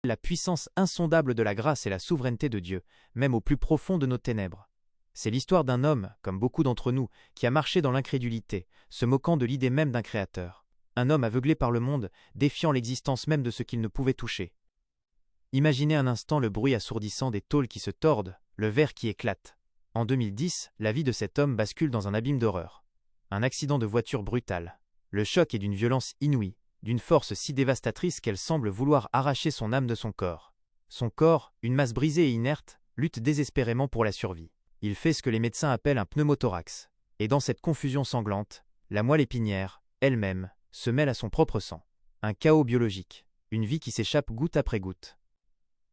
la puissance insondable de la grâce et la souveraineté de Dieu, même au plus profond de nos ténèbres. C'est l'histoire d'un homme, comme beaucoup d'entre nous, qui a marché dans l'incrédulité, se moquant de l'idée même d'un créateur. Un homme aveuglé par le monde, défiant l'existence même de ce qu'il ne pouvait toucher. Imaginez un instant le bruit assourdissant des tôles qui se tordent, le verre qui éclate. En 2010, la vie de cet homme bascule dans un abîme d'horreur. Un accident de voiture brutal. Le choc est d'une violence inouïe, d'une force si dévastatrice qu'elle semble vouloir arracher son âme de son corps. Son corps, une masse brisée et inerte, lutte désespérément pour la survie. Il fait ce que les médecins appellent un pneumothorax. Et dans cette confusion sanglante, la moelle épinière, elle-même, se mêle à son propre sang. Un chaos biologique, une vie qui s'échappe goutte après goutte.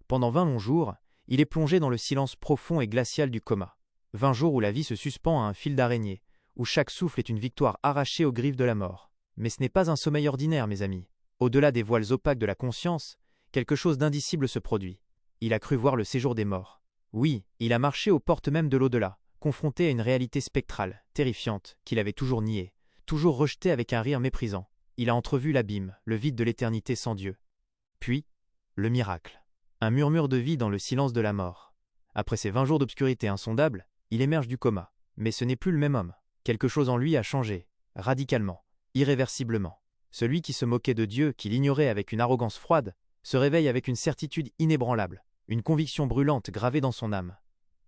Pendant 20 longs jours, il est plongé dans le silence profond et glacial du coma. 20 jours où la vie se suspend à un fil d'araignée, où chaque souffle est une victoire arrachée aux griffes de la mort. Mais ce n'est pas un sommeil ordinaire, mes amis. Au-delà des voiles opaques de la conscience, quelque chose d'indicible se produit. Il a cru voir le séjour des morts. Oui, il a marché aux portes même de l'au-delà, confronté à une réalité spectrale, terrifiante, qu'il avait toujours niée, toujours rejetée avec un rire méprisant. Il a entrevu l'abîme, le vide de l'éternité sans Dieu. Puis, le miracle. Un murmure de vie dans le silence de la mort. Après ces 20 jours d'obscurité insondable, il émerge du coma. Mais ce n'est plus le même homme. Quelque chose en lui a changé, radicalement, irréversiblement. Celui qui se moquait de Dieu, qui l'ignorait avec une arrogance froide, se réveille avec une certitude inébranlable, une conviction brûlante gravée dans son âme.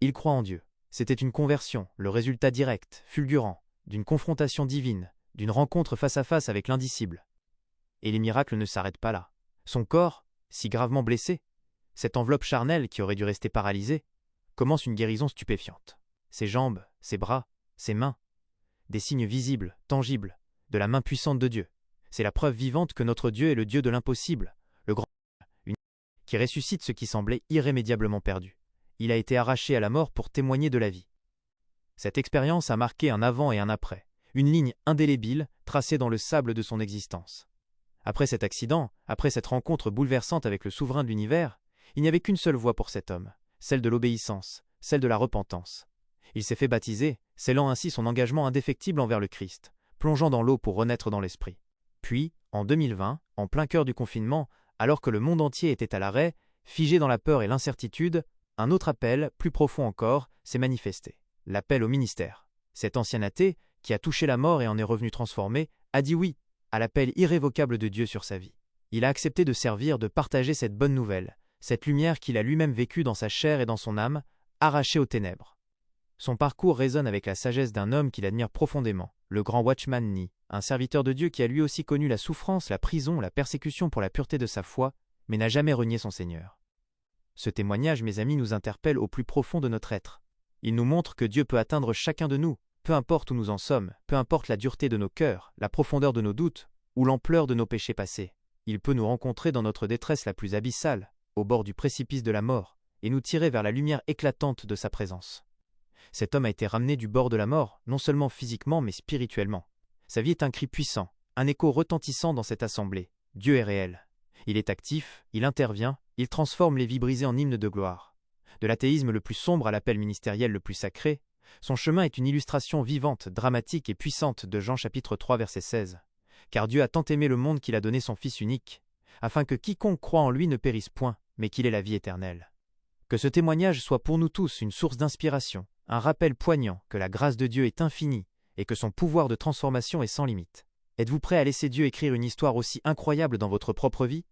Il croit en Dieu. C'était une conversion, le résultat direct, fulgurant, d'une confrontation divine, d'une rencontre face à face avec l'indicible. Et les miracles ne s'arrêtent pas là. Son corps, si gravement blessé, cette enveloppe charnelle qui aurait dû rester paralysée, commence une guérison stupéfiante. Ses jambes, ses bras, ses mains, des signes visibles, tangibles, de la main puissante de Dieu. C'est la preuve vivante que notre Dieu est le Dieu de l'impossible, le grand, qui ressuscite ce qui semblait irrémédiablement perdu. Il a été arraché à la mort pour témoigner de la vie. Cette expérience a marqué un avant et un après, une ligne indélébile tracée dans le sable de son existence. Après cet accident, après cette rencontre bouleversante avec le souverain de l'univers, il n'y avait qu'une seule voie pour cet homme, celle de l'obéissance, celle de la repentance. Il s'est fait baptiser, scellant ainsi son engagement indéfectible envers le Christ, plongeant dans l'eau pour renaître dans l'esprit. Puis, en 2020, en plein cœur du confinement, alors que le monde entier était à l'arrêt, figé dans la peur et l'incertitude, un autre appel, plus profond encore, s'est manifesté. L'appel au ministère. Cet ancien athée, qui a touché la mort et en est revenu transformé, a dit oui à l'appel irrévocable de Dieu sur sa vie. Il a accepté de servir, de partager cette bonne nouvelle, cette lumière qu'il a lui-même vécue dans sa chair et dans son âme, arrachée aux ténèbres. Son parcours résonne avec la sagesse d'un homme qu'il admire profondément, le grand Watchman Nee, un serviteur de Dieu qui a lui aussi connu la souffrance, la prison, la persécution pour la pureté de sa foi, mais n'a jamais renié son Seigneur. Ce témoignage, mes amis, nous interpelle au plus profond de notre être. Il nous montre que Dieu peut atteindre chacun de nous, peu importe où nous en sommes, peu importe la dureté de nos cœurs, la profondeur de nos doutes, ou l'ampleur de nos péchés passés. Il peut nous rencontrer dans notre détresse la plus abyssale, au bord du précipice de la mort, et nous tirer vers la lumière éclatante de sa présence. Cet homme a été ramené du bord de la mort, non seulement physiquement, mais spirituellement. Sa vie est un cri puissant, un écho retentissant dans cette assemblée. Dieu est réel. Il est actif, il intervient, il transforme les vies brisées en hymnes de gloire. De l'athéisme le plus sombre à l'appel ministériel le plus sacré, son chemin est une illustration vivante, dramatique et puissante de Jean chapitre 3 verset 16. Car Dieu a tant aimé le monde qu'il a donné son Fils unique, afin que quiconque croit en lui ne périsse point, mais qu'il ait la vie éternelle. Que ce témoignage soit pour nous tous une source d'inspiration, un rappel poignant que la grâce de Dieu est infinie et que son pouvoir de transformation est sans limite. Êtes-vous prêt à laisser Dieu écrire une histoire aussi incroyable dans votre propre vie ?